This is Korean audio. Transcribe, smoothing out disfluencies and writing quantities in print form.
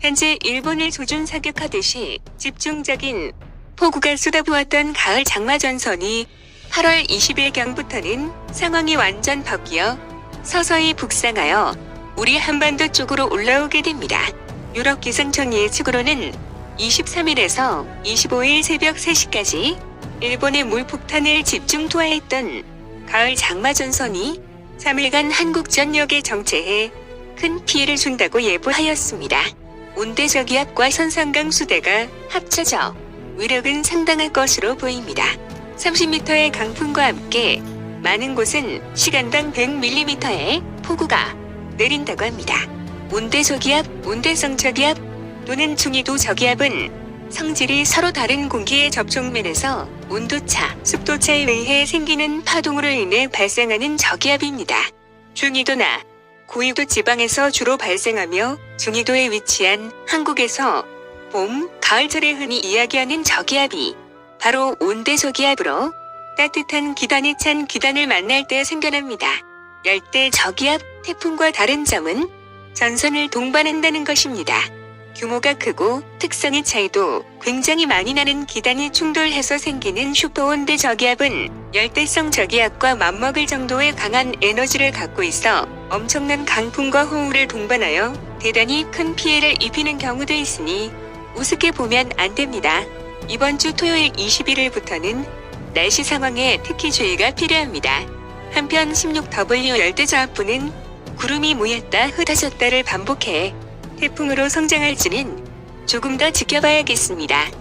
현재 일본을 조준 사격하듯이 집중적인 폭우가 쏟아부었던 가을 장마 전선이 8월 20일경부터는 상황이 완전 바뀌어 서서히 북상하여 우리 한반도 쪽으로 올라오게 됩니다. 유럽 기상청 예측으로는 23일에서 25일 새벽 3시까지 일본의 물폭탄을 집중 투하했던 가을 장마 전선이 3일간 한국 전역에 정체해 큰 피해를 준다고 예보하였습니다. 온대저기압과 선상강수대가 합쳐져 위력은 상당할 것으로 보입니다. 30m의 강풍과 함께 많은 곳은 시간당 100mm의 폭우가 내린다고 합니다. 온대저기압, 온대성저기압 또는 중위도 저기압은 성질이 서로 다른 공기의 접촉면에서 온도차, 습도차에 의해 생기는 파동으로 인해 발생하는 저기압입니다. 중위도나 고위도 지방에서 주로 발생하며 중위도에 위치한 한국에서 봄, 가을철에 흔히 이야기하는 저기압이 바로 온대저기압으로 따뜻한 기단이 찬 기단을 만날 때 생겨납니다. 열대 저기압, 태풍과 다른 점은 전선을 동반한다는 것입니다. 규모가 크고 특성의 차이도 굉장히 많이 나는 기단이 충돌해서 생기는 슈퍼온대 저기압은 열대성 저기압과 맞먹을 정도의 강한 에너지를 갖고 있어 엄청난 강풍과 호우를 동반하여 대단히 큰 피해를 입히는 경우도 있으니 우습게 보면 안 됩니다. 이번 주 토요일 21일부터는 날씨 상황에 특히 주의가 필요합니다. 한편 16W 열대저압부는 구름이 모였다 흩어졌다를 반복해 태풍으로 성장할지는 조금 더 지켜봐야겠습니다.